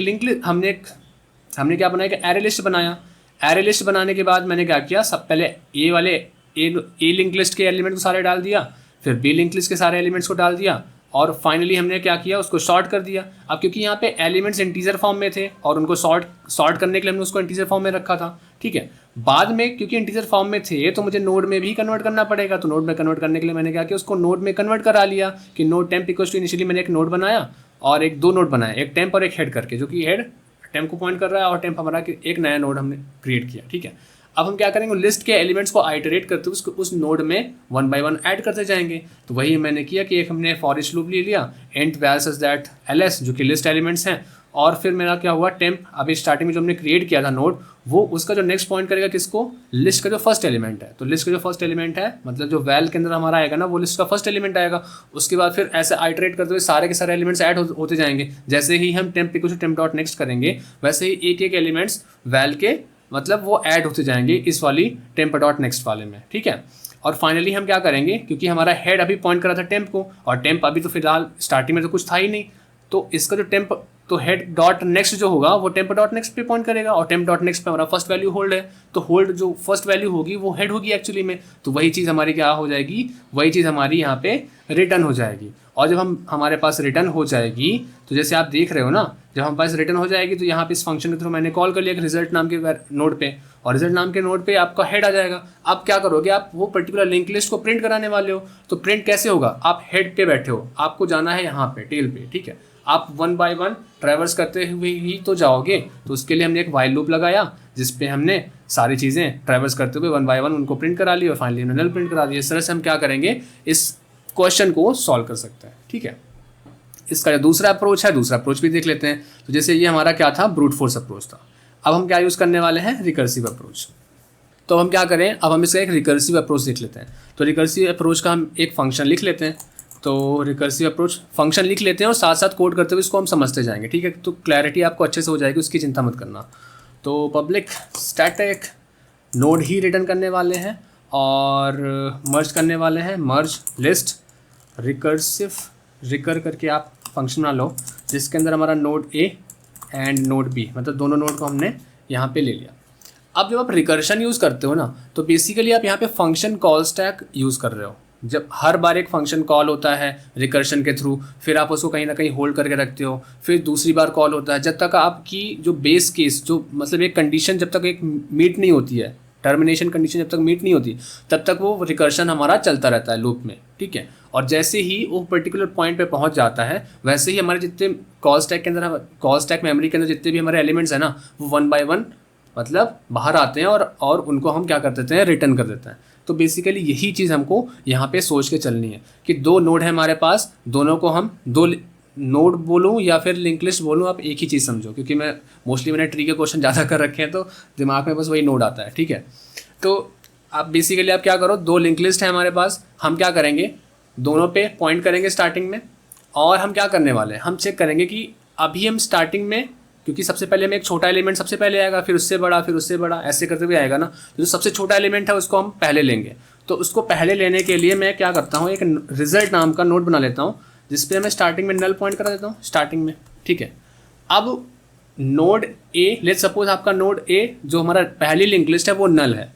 एक हमने क्या बनाया कि एरे लिस्ट बनाया। एरे लिस्ट बनाने के बाद मैंने क्या किया, सब पहले ए लिंक लिस्ट के एलिमेंट को सारे डाल दिया, फिर बी लिंक लिस्ट के सारे एलिमेंट्स को डाल दिया, और फाइनली हमने क्या किया, उसको सॉर्ट कर दिया। अब क्योंकि यहाँ पे एलिमेंट्स इंटीजर फॉर्म में थे और उनको सॉर्ट करने के लिए हमने उसको इंटीजर फॉर्म में रखा था, ठीक है। बाद में क्योंकि इंटीजर फॉर्म में थे तो मुझे नोड में भी कन्वर्ट करना पड़ेगा, तो नोड में कन्वर्ट करने के लिए मैंने क्या किया, उसको नोड में कन्वर्ट करा लिया कि node temp equals to, initially मैंने एक नोड बनाया और दो नोड बनाया, एक टेम्प और एक हेड करके, जो कि हेड टेम्प को पॉइंट कर रहा है और टेम्प हमारा एक नया नोड हमने क्रिएट किया, ठीक है। अब हम क्या करेंगे, लिस्ट के एलिमेंट्स को आइटरेट करते हुए उस नोड में 1 बाय 1 ऐड करते जाएंगे। तो वही मैंने किया कि एक हमने फॉर ईच लूप ले लिया, and value such that ls जो कि लिस्ट एलिमेंट्स हैं, और फिर मेरा क्या हुआ, टेम्प अभी स्टार्टिंग में जो हमने क्रिएट किया था नोड, वो उसका जो नेक्स्ट पॉइंट करेगा किसको, लिस्ट का जो फर्स्ट एलिमेंट है। तो लिस्ट का जो फर्स्ट एलिमेंट है मतलब जो वैल के अंदर हमारा आएगा ना, वो लिस्ट का फर्स्ट एलिमेंट आएगा। उसके बाद फिर ऐसे आइटरेट करते हुए सारे के सारे एलिमेंट्स ऐड होते जाएंगे। जैसे ही हम temp equal to temp dot next करेंगे, वैसे ही एक एक एलिमेंट्स वैल के मतलब वो ऐड होते जाएंगे इस वाली टेम्प डॉट नेक्स्ट वाले में, ठीक है। और फाइनली हम क्या करेंगे, क्योंकि हमारा हेड अभी पॉइंट कर रहा था टेम्प को, और टेम्प अभी तो फिलहाल स्टार्टिंग में तो कुछ था ही नहीं, तो इसका जो टेम्प तो हेड डॉट नेक्स्ट जो होगा वो टेम्प डॉट नेक्स्ट पे पॉइंट करेगा, और टेम्प डॉट नेक्स्ट पे हमारा फर्स्ट वैल्यू होल्ड है, तो होल्ड जो फर्स्ट वैल्यू होगी वो हेड होगी एक्चुअली में। तो वही चीज़ हमारी क्या हो जाएगी, वही चीज़ हमारी यहाँ पे रिटर्न हो जाएगी। और जब हमारे पास रिटर्न हो जाएगी, तो जैसे आप देख रहे हो ना, जब हमारे पास रिटर्न हो जाएगी तो यहाँ पे इस फंक्शन के थ्रू मैंने कॉल कर लिया कि रिजल्ट नाम के नोड पे, और रिजल्ट नाम के नोड पे आपका हेड आ जाएगा। आप क्या करोगे, आप वो पर्टिकुलर लिंक लिस्ट को प्रिंट कराने वाले हो, तो प्रिंट कैसे होगा, आप हेड पे बैठे हो, आपको जाना है यहाँ पे टेल पे, ठीक है। आप 1 बाय 1 ट्रैवर्स करते हुए ही तो जाओगे, तो उसके लिए हमने एक वाइल लूप लगाया जिसपे हमने सारी चीज़ें ट्रैवर्स करते हुए 1 बाय 1 उनको प्रिंट करा ली, और फाइनली हमने नल प्रिंट करा दिया। इस तरह से हम क्या करेंगे, इस क्वेश्चन को सॉल्व कर सकते हैं, ठीक है। इसका जो दूसरा अप्रोच है, दूसरा अप्रोच भी देख लेते हैं। तो जैसे ये हमारा क्या था, ब्रूट फोर्स अप्रोच था। अब हम क्या यूज़ करने वाले हैं, रिकर्सिव अप्रोच। तो हम क्या करें, अब हम इसका एक रिकर्सिव अप्रोच लिख लेते हैं। तो रिकर्सिव अप्रोच का हम एक फंक्शन लिख लेते हैं। तो रिकर्सिव अप्रोच फंक्शन लिख लेते हैं और साथ साथ कोड करते हुए इसको हम समझते जाएंगे, ठीक है। तो क्लैरिटी आपको अच्छे से हो जाएगी, उसकी चिंता मत करना। तो पब्लिक स्टैटिक नोड ही रिटर्न करने वाले हैं और मर्ज करने वाले हैं, मर्ज लिस्ट रिकर्सिव रिकर करके आप फंक्शन बना लो, जिसके अंदर हमारा node A and node B, मतलब दोनों नोड को हमने यहाँ पे ले लिया। अब जब आप रिकर्शन यूज़ करते हो ना, तो बेसिकली आप यहाँ पे फंक्शन कॉल स्टैक यूज़ कर रहे हो। जब हर बार एक फंक्शन कॉल होता है रिकर्शन के थ्रू, फिर आप उसको कहीं ना कहीं होल्ड करके रखते हो, फिर दूसरी बार कॉल होता है, जब तक आपकी जो बेस केस, जो मतलब एक कंडीशन जब तक एक मीट नहीं होती है, टर्मिनेशन कंडीशन जब तक मीट नहीं होती, तब तक वो रिकर्शन हमारा चलता रहता है लूप में, ठीक है। और जैसे ही वो पर्टिकुलर पॉइंट पे पहुंच जाता है, वैसे ही हमारे जितने कॉल स्टैक के अंदर, कॉल स्टैक मेमोरी के अंदर जितने भी हमारे एलिमेंट्स हैं ना, वो 1 बाय 1 मतलब बाहर आते हैं और उनको हम क्या कर देते हैं, रिटर्न कर देते हैं। तो बेसिकली यही चीज़ हमको यहाँ पे सोच के चलनी है कि दो नोड है हमारे पास, दोनों को हम दो नोड बोलूँ या फिर लिंक लिस्ट बोलूँ, आप एक ही चीज़ समझो, क्योंकि मैंने ट्री के क्वेश्चन ज़्यादा कर रखे हैं तो दिमाग में बस वही नोड आता है, ठीक है। तो आप बेसिकली आप क्या करो, दो लिंक लिस्ट है हमारे पास, हम क्या करेंगे, दोनों पे पॉइंट करेंगे स्टार्टिंग में, और हम क्या करने वाले हैं, हम चेक करेंगे कि अभी हम स्टार्टिंग में, क्योंकि सबसे पहले में एक छोटा एलिमेंट सबसे पहले आएगा, फिर उससे बड़ा, फिर उससे बड़ा, ऐसे करते हुए आएगा ना। तो जो सबसे छोटा एलिमेंट है उसको हम पहले लेंगे। तो उसको पहले लेने के लिए मैं क्या करता हूँ, एक रिजल्ट नाम का नोड बना लेता हूँ, जिसपे मैं स्टार्टिंग में नल पॉइंट करा देता हूँ स्टार्टिंग में, ठीक है। अब नोड ए, लेट्स सपोज आपका नोड ए जो हमारा पहली लिंक लिस्ट है वो नल है,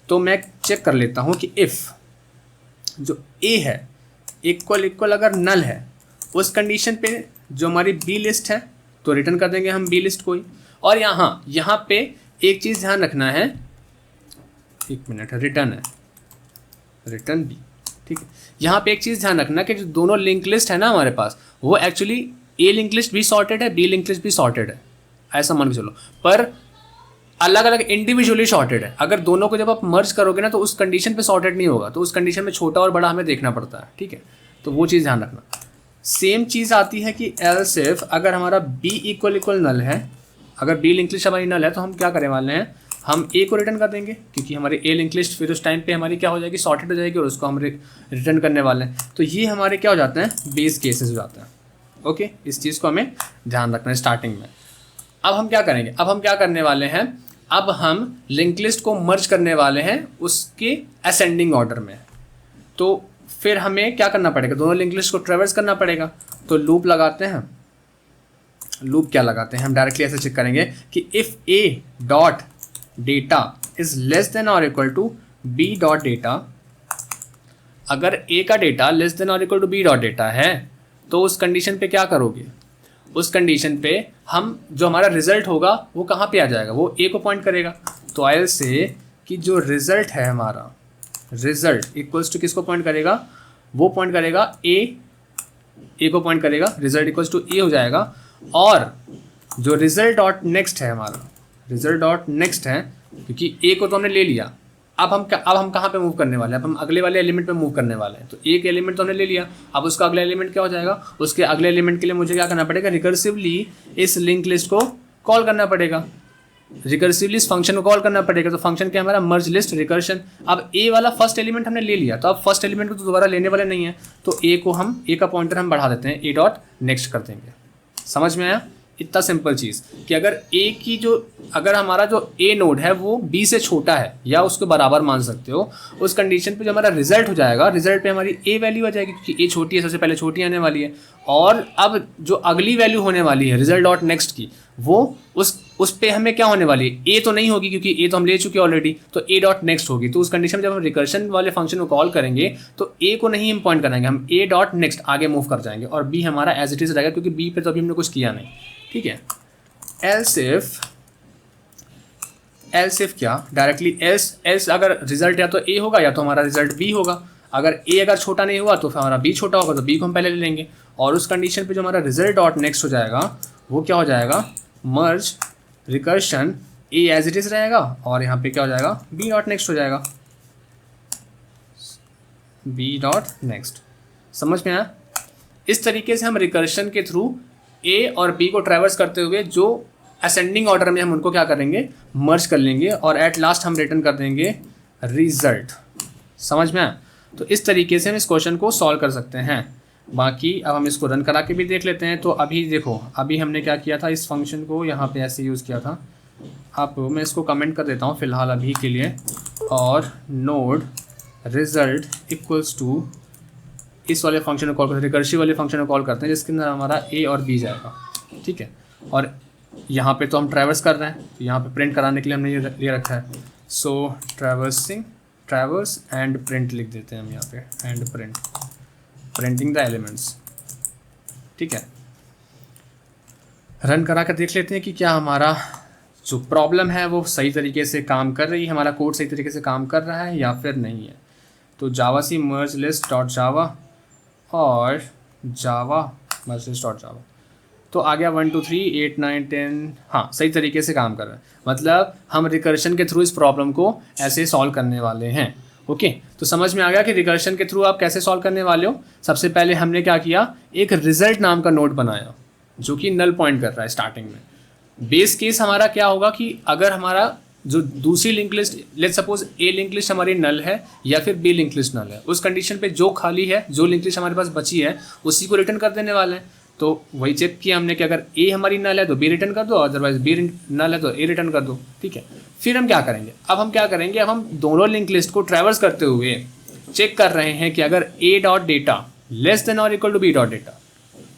तो मैं चेक कर लेता हूँ कि इफ़ जो ए है इक्वल अगर नल है, उस कंडीशन पे जो हमारी बी लिस्ट है तो रिटर्न कर देंगे हम बी लिस्ट को ही। और यहाँ पे एक चीज़ ध्यान रखना है, एक मिनट, रिटर्न है, रिटर्न बी, ठीक है। यहाँ पे एक चीज़ ध्यान रखना कि जो दोनों लिंक लिस्ट है ना हमारे पास, वो एक्चुअली ए लिंक लिस्ट भी सॉर्टेड है, बी लिंक लिस्ट भी सॉर्टेड है, ऐसा मान के चलो, पर अलग अलग इंडिविजुअली सॉर्टेड है। अगर दोनों को जब आप मर्ज करोगे ना, तो उस कंडीशन पे सॉर्टेड नहीं होगा, तो उस कंडीशन में छोटा और बड़ा हमें देखना पड़ता है, ठीक है। तो वो चीज़ ध्यान रखना। सेम चीज़ आती है कि एल्स इफ अगर हमारा बी इक्वल नल है, अगर बी लिंक लिस्ट हमारी नल है, तो हम क्या करने वाले हैं, हम ए को रिटर्न कर देंगे, क्योंकि हमारी ए लिंक लिस्ट फिर उस टाइम पे हमारी क्या हो जाएगी, सॉर्टेड हो जाएगी, और उसको हम रिटर्न करने वाले हैं। तो ये हमारे क्या हो जाते हैं, बेस केसेस हो जाते हैं, ओके। इस चीज़ को हमें ध्यान रखना है स्टार्टिंग में। अब हम क्या करेंगे, अब हम क्या करने वाले हैं, अब हम लिंक लिस्ट को मर्ज करने वाले हैं उसके असेंडिंग ऑर्डर में। तो फिर हमें क्या करना पड़ेगा, दोनों लिंक लिस्ट को ट्रेवर्स करना पड़ेगा। तो लूप लगाते हैं, लूप क्या लगाते हैं, हम डायरेक्टली ऐसे चेक करेंगे कि if A dot data is less than और equal to B dot data, अगर ए का डेटा लेस देन और equal to B dot data है तो उस कंडीशन पे क्या करोगे, उस कंडीशन पे हम जो हमारा रिजल्ट होगा वो कहाँ पे आ जाएगा, वो ए को पॉइंट करेगा। तो आई से कि जो रिजल्ट है हमारा, रिजल्ट इक्वल्स टू किसको पॉइंट करेगा, वो पॉइंट करेगा ए को पॉइंट करेगा, रिजल्ट इक्वल्स टू ए हो जाएगा। और जो रिजल्ट डॉट नेक्स्ट है हमारा, रिजल्ट डॉट नेक्स्ट है, क्योंकि ए को तो हमने ले लिया, अब हम कहाँ पे मूव करने वाले हैं, अब हम अगले वाले एलिमेंट पे मूव करने वाले हैं। तो एक एलिमेंट तो हमने ले लिया, अब उसका अगला एलिमेंट क्या हो जाएगा, उसके अगले एलिमेंट के लिए मुझे क्या करना पड़ेगा, रिकर्सिवली इस लिंक लिस्ट को कॉल करना पड़ेगा, रिकर्सिवली इस फंक्शन को कॉल करना पड़ेगा। तो फंक्शन क्या हमारा, मर्ज लिस्ट रिकर्शन। अब ए वाला फर्स्ट एलिमेंट हमने ले लिया, तो अब फर्स्ट एलिमेंट को तो दोबारा लेने वाले नहीं है, तो ए को हम, ए का पॉइंटर हम बढ़ा देते हैं, ए डॉट नेक्स्ट कर देंगे। समझ में आया, इतना सिंपल चीज़ कि अगर ए की जो, अगर हमारा जो ए नोड है वो बी से छोटा है या उसके बराबर मान सकते हो, उस कंडीशन पे जो हमारा रिजल्ट हो जाएगा, रिजल्ट पे हमारी ए वैल्यू आ जाएगी, क्योंकि ए छोटी है, सबसे पहले छोटी आने वाली है। और अब जो अगली वैल्यू होने वाली है रिजल्ट डॉट नेक्स्ट की, वो उस पे हमें क्या होने वाली है, ए तो नहीं होगी क्योंकि ए तो हम ले चुके हैं ऑलरेडी, तो ए डॉट नेक्स्ट होगी। तो उस कंडीशन में जब हम रिकर्शन वाले फंक्शन को कॉल करेंगे तो ए को नहीं हम पॉइंट कराएंगे, हम ए डॉट नेक्स्ट आगे मूव कर जाएंगे, और बी हमारा एज इट इज रहेगा, क्योंकि बी पे तो अभी हमने कुछ किया नहीं। ठीक है, एल्स इफ क्या, डायरेक्टली एल्स अगर रिजल्ट या तो ए होगा या तो हमारा रिजल्ट बी होगा। अगर ए अगर छोटा नहीं हुआ तो फिर हमारा बी छोटा होगा, तो बी को हम पहले ले लेंगे। और उस कंडीशन पे जो हमारा रिजल्ट डॉट नेक्स्ट हो जाएगा वो क्या हो जाएगा, merge recursion A as it is रहेगा, और यहाँ पे क्या हो जाएगा, बी डॉट नेक्स्ट हो जाएगा, बी डॉट नेक्स्ट। समझ में आया, इस तरीके से हम रिकर्शन के थ्रू ए और बी को ट्रैवर्स करते हुए जो असेंडिंग ऑर्डर में हम उनको क्या करेंगे, मर्ज कर लेंगे, और एट लास्ट हम रिटर्न कर देंगे रिजल्ट। समझ में आया, तो इस तरीके से हम इस क्वेश्चन को सॉल्व कर सकते हैं। बाकी अब हम इसको रन करा के भी देख लेते हैं। तो अभी देखो, अभी हमने क्या किया था, इस फंक्शन को यहाँ पे ऐसे यूज़ किया था। अब मैं इसको कमेंट कर देता हूँ फ़िलहाल अभी के लिए, और नोड रिजल्ट इक्वल्स टू इस वाले फंक्शन को कॉल करते हैं, रिकर्सिव वाले फंक्शन को कॉल करते हैं, जिसके अंदर हमारा ए और बी जाएगा। ठीक है, और यहाँ पे तो हम ट्रैवर्स कर रहे हैं, तो यहाँ पे प्रिंट कराने के लिए हमने ये रखा है, सो ट्रैवर्स एंड प्रिंट लिख देते हैं हम यहाँ पे, एंड प्रिंटिंग द एलिमेंट्स। ठीक है, रन करा कर देख लेते हैं कि क्या हमारा जो प्रॉब्लम है वो सही तरीके से काम कर रही है, हमारा कोड सही तरीके से काम कर रहा है या फिर नहीं है। तो जावा सी मर्ज लिस्ट डॉट जावा और जावा मर्ज लिस्ट डॉट जावा, तो आ गया 1 2 3 8 9 10, हाँ सही तरीके से काम कर रहा है। मतलब हम रिकर्शन के थ्रू इस प्रॉब्लम को ऐसे सॉल्व करने वाले हैं। ओके, तो समझ में आ गया कि रिकर्शन के थ्रू आप कैसे सॉल्व करने वाले हो। सबसे पहले हमने क्या किया, एक रिजल्ट नाम का नोड बनाया जो कि नल पॉइंट कर रहा है स्टार्टिंग में। बेस केस हमारा क्या होगा कि अगर हमारा जो दूसरी link list, let's suppose A link list हमारी नल है या फिर बी लिंक लिस्ट नल है, उस कंडीशन पे जो खाली है, जो लिंक लिस्ट हमारे पास बची है, उसी को रिटर्न कर देने वाले हैं। तो वही चेक किया हमने कि अगर ए हमारी नल है तो बी रिटर्न कर दो, अदरवाइज बी नल है तो ए रिटर्न कर दो। ठीक है, फिर हम क्या करेंगे, अब हम दोनों लिंक लिस्ट को ट्रैवर्स करते हुए चेक कर रहे हैं कि अगर A dot data less than और equal to B dot data,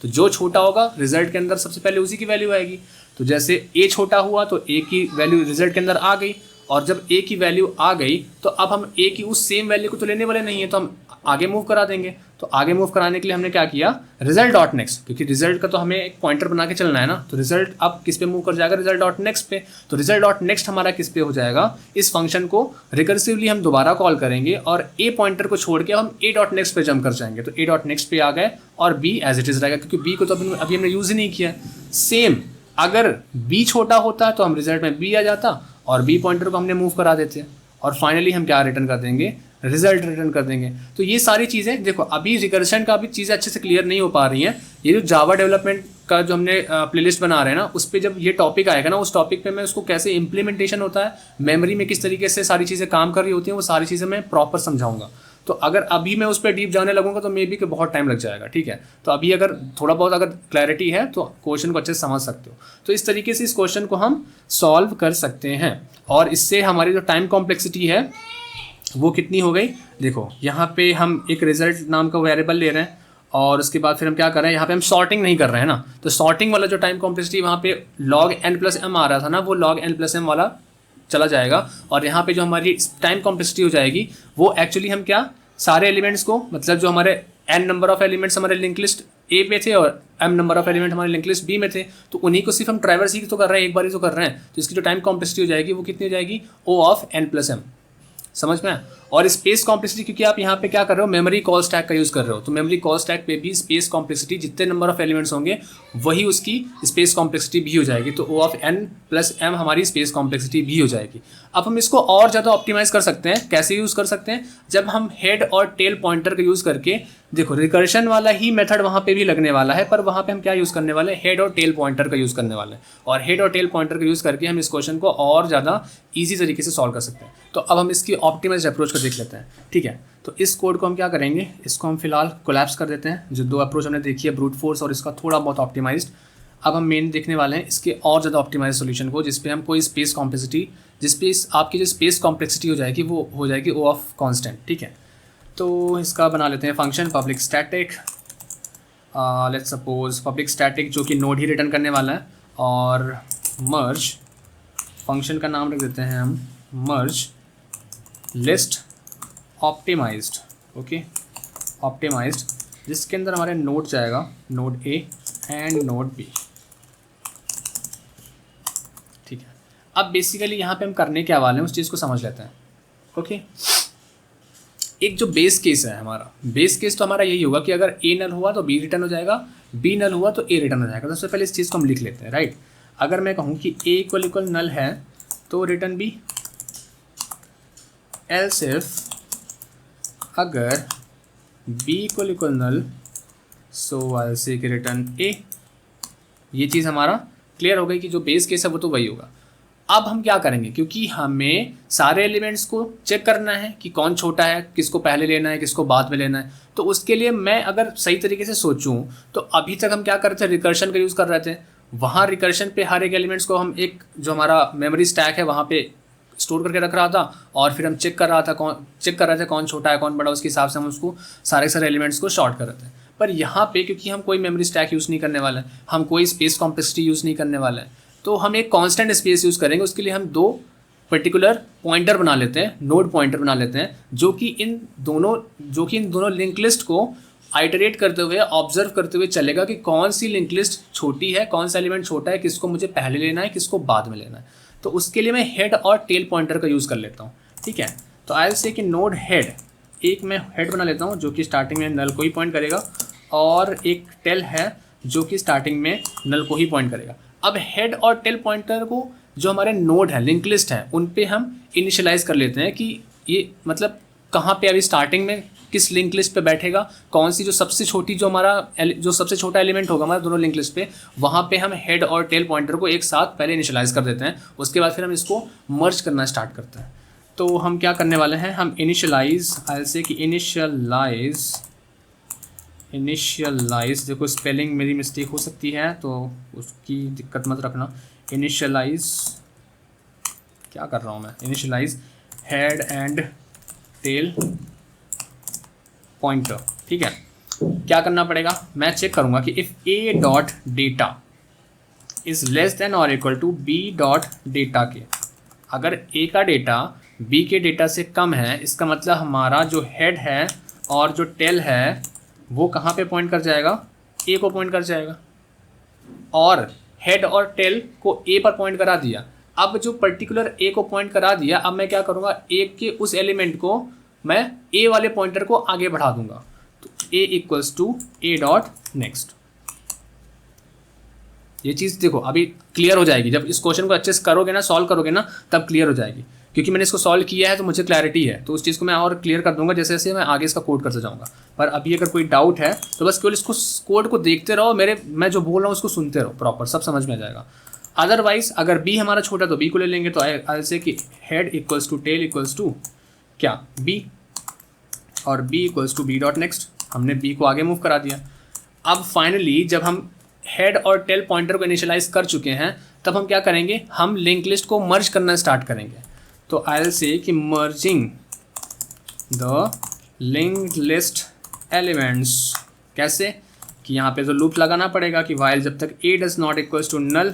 तो जो छोटा होगा रिजल्ट के अंदर सबसे पहले उसी की वैल्यू आएगी। तो जैसे ए छोटा हुआ तो ए की वैल्यू रिजल्ट के अंदर आ गई, और जब ए की वैल्यू आ गई तो अब हम ए की उस सेम वैल्यू को तो लेने वाले नहीं है, तो हम आगे मूव करा देंगे। तो आगे मूव कराने के लिए हमने क्या किया, रिजल्ट डॉट नेक्स्ट, क्योंकि रिजल्ट का तो हमें एक पॉइंटर बना के चलना है ना, तो रिजल्ट अब किस पे मूव कर जाएगा, रिजल्ट डॉट नेक्स्ट पे। तो रिजल्ट डॉट नेक्स्ट हमारा किस पे हो जाएगा, इस फंक्शन को रिकर्सिवली हम दोबारा कॉल करेंगे और ए पॉइंटर को छोड़ के हम ए डॉट नेक्स्ट पे जंप कर जाएंगे। तो ए डॉट नेक्स्ट पे आ गए और बी एज इट इज रहेगा, क्योंकि बी को तो अभी हमने यूज़ ही नहीं किया। सेम अगर बी छोटा होता तो हम रिजल्ट में बी आ जाता और बी पॉइंटर को हमने मूव करा देते, और फाइनली हम क्या रिटर्न कर देंगे, रिजल्ट रिटर्न कर देंगे। तो ये सारी चीज़ें देखो, अभी रिकर्शन का भी चीज़ें अच्छे से क्लियर नहीं हो पा रही हैं। ये जो जावा डेवलपमेंट का जो हमने प्लेलिस्ट बना रहे हैं ना, उस पर जब ये टॉपिक आएगा ना, उस टॉपिक पे मैं उसको कैसे इंप्लीमेंटेशन होता है, मेमोरी में किस तरीके से सारी चीज़ें काम कर रही होती हैं, वो सारी चीज़ें मैं प्रॉपर समझाऊंगा। तो अगर अभी मैं उस पर डीप जाने लगूंगा तो मे बी कि बहुत टाइम लग जाएगा। ठीक है, तो अभी अगर थोड़ा बहुत अगर क्लैरिटी है तो क्वेश्चन को अच्छे से समझ सकते हो। तो इस तरीके से इस क्वेश्चन को हम सॉल्व कर सकते हैं, और इससे हमारी जो टाइम कॉम्प्लेक्सिटी है वो कितनी हो गई। देखो यहाँ पे हम एक रिजल्ट नाम का वेरिएबल ले रहे हैं और उसके बाद फिर हम क्या कर रहे हैं, यहाँ पे हम सॉर्टिंग नहीं कर रहे हैं ना, तो सॉर्टिंग वाला जो टाइम कॉम्प्लेक्सिटी वहाँ पे log n प्लस एम आ रहा था ना, वो log n प्लस एम वाला चला जाएगा। और यहाँ पे जो हमारी टाइम कॉम्प्लेक्सिटी हो जाएगी वो एक्चुअली हम क्या सारे एलिमेंट्स को, मतलब जो हमारे n नंबर ऑफ एलिमेंट्स हमारे लिंक लिस्ट ए में थे और m नंबर ऑफ एलिमेंट हमारे लिंक लिस्ट बी में थे, तो उन्हीं को सिर्फ हम ट्रैवर्स ही तो कर रहे हैं, एक बार ही तो कर रहे हैं। तो इसकी जो टाइम कॉम्प्लेक्सिटी हो जाएगी वो कितनी हो जाएगी, O of n plus M. समझ में? और स्पेस कॉम्प्लेक्सिटी, क्योंकि आप यहाँ पे क्या कर रहे हो, मेमोरी कॉल स्टैक का यूज़ कर रहे हो, तो मेमोरी कॉल स्टैक पे भी स्पेस कॉम्प्लेक्सिटी जितने नंबर ऑफ एलिमेंट्स होंगे वही उसकी स्पेस कॉम्प्लेक्सिटी भी हो जाएगी। तो O of n plus m हमारी स्पेस कॉम्प्लेक्सिटी भी हो जाएगी। अब हम इसको और ज़्यादा ऑप्टिमाइज़ कर सकते हैं। कैसे यूज़ कर सकते हैं, जब हम हेड और टेल पॉइंटर का यूज़ करके, देखो रिकर्शन वाला ही मेथड वहाँ पे भी लगने वाला है, पर वहाँ पे हम क्या यूज़ करने वाले हैं, हेड और टेल पॉइंटर का यूज़ करने वाले हैं। और हेड और टेल पॉइंटर का यूज़ करके हम इस क्वेश्चन को और ज़्यादा ईजी तरीके से सॉल्व कर सकते हैं। तो अब हम इसकी ऑप्टिमाइज्ड अप्रोच को देख लेते हैं। ठीक है, तो इस कोड को हम क्या करेंगे, इसको हम फिलहाल कोलैप्स कर देते हैं। जो दो अप्रोच हमने देखी है, ब्रूट फोर्स और इसका थोड़ा बहुत ऑप्टिमाइज्ड। अब हम मेन देखने वाले हैं इसके और ज़्यादा ऑप्टिमाइज सॉल्यूशन को, जिसपे हम कोई स्पेस कॉम्प्लेक्सिटी, जिसपे आपकी जो स्पेस कॉम्प्लेक्सिटी हो जाएगी वो हो जाएगी O ऑफ कांस्टेंट। ठीक है, तो इसका बना लेते हैं function public static, let's suppose public static जो कि नोड ही रिटर्न करने वाला है, और मर्ज फंक्शन का नाम रख देते हैं हम मर्ज लिस्ट ऑप्टिमाइज्ड। ओके, ऑप्टिमाइज्ड, जिसके अंदर हमारे नोड जाएगा, node A and node B। ठीक है, अब बेसिकली यहाँ पे हम करने क्या वाले हैं उस चीज़ को समझ लेते हैं। ओके, एक जो बेस केस है हमारा, बेस केस तो हमारा यही होगा कि अगर A नल हुआ तो B रिटर्न हो जाएगा, B नल हुआ तो A रिटर्न हो जाएगा। तो सबसे पहले इस चीज़ को हम लिख लेते हैं, राइट। अगर मैं कहूँ कि A इक्वल नल है तो रिटर्न B, एल्स इफ अगर B इक्वल नल सो आई से कि रिटर्न A। ये चीज़ हमारा क्लियर हो गई कि जो बेस केस है वो तो वही होगा। अब हम क्या करेंगे, क्योंकि हमें सारे एलिमेंट्स को चेक करना है कि कौन छोटा है, किसको पहले लेना है, किसको बाद में लेना है, तो उसके लिए मैं अगर सही तरीके से सोचूं तो अभी तक हम क्या कर रहे थे, रिकर्शन का यूज़ कर रहे थे। वहाँ रिकर्शन पे हर एक एलिमेंट्स को हम एक जो हमारा मेमोरी स्टैक है वहाँ पे स्टोर करके रख रहा था, और फिर हम चेक कर रहे थे कौन छोटा है कौन बड़ा, उसके हिसाब से हम उसको सारे एलिमेंट्स को शॉर्ट कर रहे थे। पर यहाँ पे क्योंकि हम कोई मेमोरी स्टैक यूज़ नहीं करने वाले हैं, हम कोई स्पेस कॉम्प्लेक्सिटी यूज़ नहीं करने वाले हैं, तो हम एक कांस्टेंट स्पेस यूज़ करेंगे। उसके लिए हम दो पर्टिकुलर पॉइंटर बना लेते हैं, नोड पॉइंटर बना लेते हैं, जो कि इन दोनों लिंक लिस्ट को आइटरेट करते हुए, ऑब्जर्व करते हुए चलेगा कि कौन सी लिंक लिस्ट छोटी है, कौन सा एलिमेंट छोटा है, किसको मुझे पहले लेना है, किसको बाद में लेना है। तो उसके लिए मैं हेड और टेल पॉइंटर का यूज़ कर लेता हूँ। ठीक है, तो आई विल से कि नोड हेड, एक मैं हेड बना लेता हूँ जो कि स्टार्टिंग में नल को ही पॉइंट करेगा, और एक टेल है जो कि स्टार्टिंग में नल को ही पॉइंट करेगा। अब हेड और टेल पॉइंटर को जो हमारे नोड है, लिंक लिस्ट है, उन पे हम इनिशियलाइज कर लेते हैं कि ये मतलब कहाँ पे अभी स्टार्टिंग में किस लिंक लिस्ट पे बैठेगा, कौन सी जो सबसे छोटी जो सबसे छोटा एलिमेंट होगा हमारा दोनों लिंक लिस्ट पे, वहाँ पे हम हेड और टेल पॉइंटर को एक साथ पहले इनिशियलाइज कर देते हैं। उसके बाद फिर हम इसको मर्ज करना स्टार्ट करते हैं। तो हम क्या करने वाले हैं, हम इनिशियलाइज, आई से कि इनिशियलाइज, देखो स्पेलिंग मेरी मिस्टेक हो सकती है तो उसकी दिक्कत मत रखना। इनिशियलाइज क्या कर रहा हूँ मैं, initialise head and tail pointer. ठीक है, क्या करना पड़ेगा, मैं चेक करूँगा कि if A dot data is less than और equal to B dot data के, अगर ए का डेटा बी के डेटा से कम है, इसका मतलब हमारा जो हेड है और जो टेल है वो कहाँ पे पॉइंट कर जाएगा, ए को पॉइंट कर जाएगा। और हेड और टेल को ए पर पॉइंट करा दिया। अब जो पर्टिकुलर ए को पॉइंट करा दिया, अब मैं क्या करूँगा, ए के उस एलिमेंट को मैं ए वाले पॉइंटर को आगे बढ़ा दूंगा। तो A equals to A dot next. ये चीज़ देखो अभी क्लियर हो जाएगी, जब इस क्वेश्चन को अच्छे से करोगे ना, सॉल्व करोगे ना, तब क्लियर हो जाएगी। क्योंकि मैंने इसको सॉल्व किया है तो मुझे क्लैरिटी है, तो उस चीज़ को मैं और क्लियर कर दूंगा जैसे जैसे मैं आगे इसका कोड करते जाऊंगा। पर अभी अगर कोई डाउट है तो बस केवल इसको कोड को देखते रहो, मैं जो बोल रहा हूँ उसको सुनते रहो, प्रॉपर सब समझ में आ जाएगा। अदरवाइज अगर बी हमारा छोटा तो बी को ले लेंगे, तो आई से कि head equals to tail equals to क्या, बी, और B equals to B dot next. हमने बी को आगे मूव करा दिया। अब फाइनली जब हम हेड और टेल पॉइंटर को इनिशियलाइज कर चुके हैं, तब हम क्या करेंगे, हम लिंक लिस्ट को मर्ज करना स्टार्ट करेंगे। तो आई विल से कि merging the link list elements कैसे कि यहाँ पे तो लूप लगाना पड़ेगा कि वाइल जब तक a does not equals to null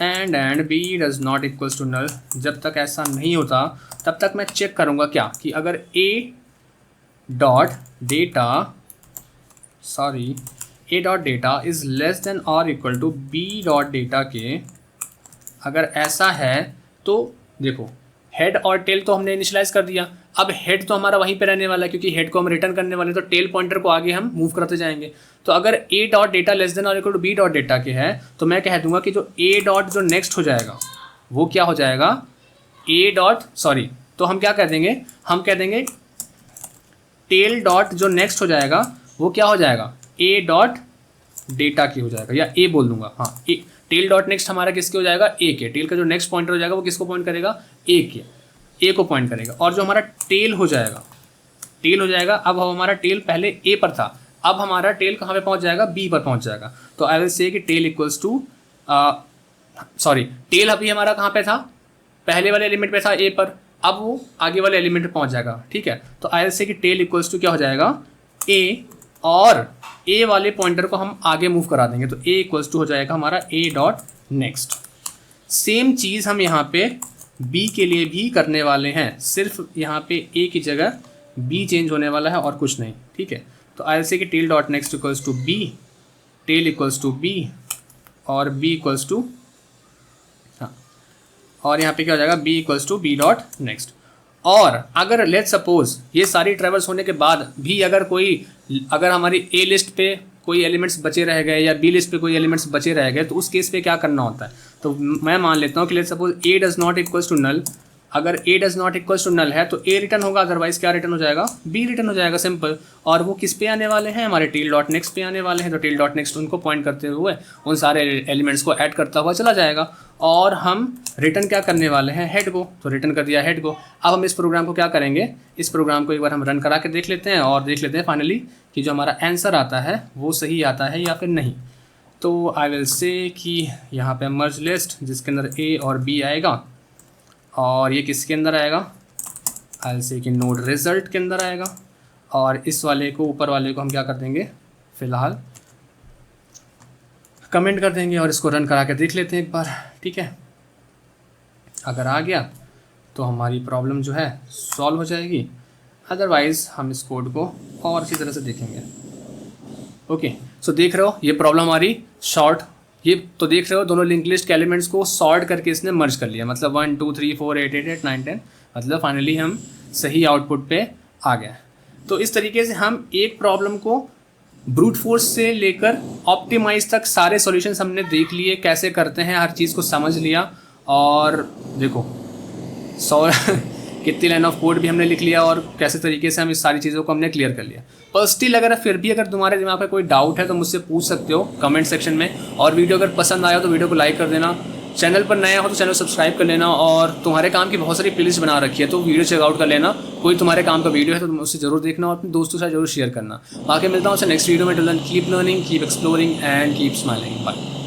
and b does not equals to null, जब तक ऐसा नहीं होता तब तक मैं चेक करूँगा क्या कि अगर a dot data is less than और equal to b dot data के, अगर ऐसा है तो देखो हेड और टेल तो हमने इनिशियलाइज कर दिया, अब हेड तो हमारा वहीं पे रहने वाला है क्योंकि हेड को हम रिटर्न करने वाले हैं, तो टेल पॉइंटर को आगे हम मूव करते जाएंगे। तो अगर a dot data less than और equal to b dot data के है तो मैं कह दूंगा कि जो a डॉट जो नेक्स्ट हो जाएगा वो क्या हो जाएगा, तो हम क्या कह देंगे, हम कह देंगे टेल डॉट जो नेक्स्ट हो जाएगा वो क्या हो जाएगा, a डॉट डेटा की हो जाएगा, या a बोल दूंगा, हाँ a टेल डॉट नेक्स्ट हमारा किसके हो जाएगा, a के। टेल का जो नेक्स्ट पॉइंटर हो जाएगा वो किसको पॉइंट करेगा, a के, a को पॉइंट करेगा। और जो हमारा टेल हो जाएगा, अब हमारा टेल पहले a पर था, अब हमारा टेल कहाँ पे पहुँच जाएगा, b पर पहुँच जाएगा। तो आई विल से कि टेल इक्वल्स टू टेल अभी हमारा कहाँ पे था, पहले वाले एलिमेंट पे था a पर, अब वो आगे वाले एलिमेंट पे पहुँच जाएगा, ठीक है। तो आई विल से कि टेल इक्वल्स टू क्या हो जाएगा, a, और a वाले पॉइंटर को हम आगे मूव करा देंगे, तो a इक्वल्स टू हो जाएगा हमारा a डॉट नेक्स्ट। सेम चीज़ हम यहाँ पे b के लिए भी करने वाले हैं, सिर्फ यहाँ पे a की जगह b चेंज होने वाला है और कुछ नहीं, ठीक है। तो आई से कि tail dot next equals to b, tail equals to b और b इक्वल्स टू, हाँ, और यहाँ पे क्या हो जाएगा, b equals to b dot next. और अगर लेट्स सपोज ये सारी ट्रेवल्स होने के बाद भी अगर हमारी ए लिस्ट पे कोई एलिमेंट्स बचे रह गए या बी लिस्ट पे कोई एलिमेंट्स बचे रह गए, तो उस केस पे क्या करना होता है, तो मैं मान लेता हूँ कि let's suppose A does not equals to null, अगर A does not equals to null है तो ए रिटर्न होगा, अदरवाइज क्या रिटर्न हो जाएगा, बी रिटर्न हो जाएगा, सिंपल। और वो किस पे आने वाले हैं, हमारे टेल डॉट नेक्स्ट पे आने वाले हैं, तो टेल डॉट नेक्स्ट उनको पॉइंट करते हुए उन सारे एलिमेंट्स को ऐड करता हुआ चला जाएगा। और हम रिटर्न क्या करने वाले हैं, हेड को, तो रिटर्न कर दिया हेड को। अब हम इस प्रोग्राम को क्या करेंगे, इस प्रोग्राम को एक बार हम रन करा के देख लेते हैं और देख लेते हैं फाइनली कि जो हमारा आंसर आता है वो सही आता है या फिर नहीं। तो आई विल से कि यहाँ पे मर्ज लिस्ट जिसके अंदर ए और बी आएगा, और ये किसके अंदर आएगा, आई विल से कि नोड रिजल्ट के अंदर आएगा, और इस वाले को, ऊपर वाले को हम क्या कर देंगे, फ़िलहाल कमेंट कर देंगे और इसको रन करा के देख लेते हैं एक बार, ठीक है। अगर आ गया तो हमारी प्रॉब्लम जो है सॉल्व हो जाएगी, अदरवाइज़ हम इस कोड को और अच्छी तरह से देखेंगे। ओके, सो देख रहे हो ये प्रॉब्लम हमारी शॉर्ट, ये तो देख रहे हो दोनों लिंक लिस्ट के एलिमेंट्स को सॉर्ट करके इसने मर्ज कर लिया, मतलब 1 2 3 4 8 8 8 9 10, मतलब फाइनली हम सही आउटपुट पे आ गए। तो इस तरीके से हम एक प्रॉब्लम को ब्रूट फोर्स से लेकर ऑप्टिमाइज तक सारे सॉल्यूशंस हमने देख लिए, कैसे करते हैं, हर चीज़ को समझ लिया। और देखो कितनी लाइन ऑफ कोड भी हमने लिख लिया और कैसे तरीके से हम इस सारी चीज़ों को हमने क्लियर कर लिया। पर स्टिल अगर फिर भी अगर तुम्हारे दिमाग में कोई डाउट है तो मुझसे पूछ सकते हो कमेंट सेक्शन में। और वीडियो अगर पसंद आया तो वीडियो को लाइक कर देना, चैनल पर नया हो तो चैनल सब्सक्राइब कर लेना, और तुम्हारे काम की बहुत सारी प्लेलिस्ट बना रखी है तो वीडियो चेकआउट कर लेना। कोई तुम्हारे काम का वीडियो है तो तुम उससे जरूर देखना और अपने दोस्तों से जरूर शेयर करना। बाकी मिलता हूँ नेक्स्ट वीडियो में। Till then keep learning, keep exploring and keep smiling. Bye.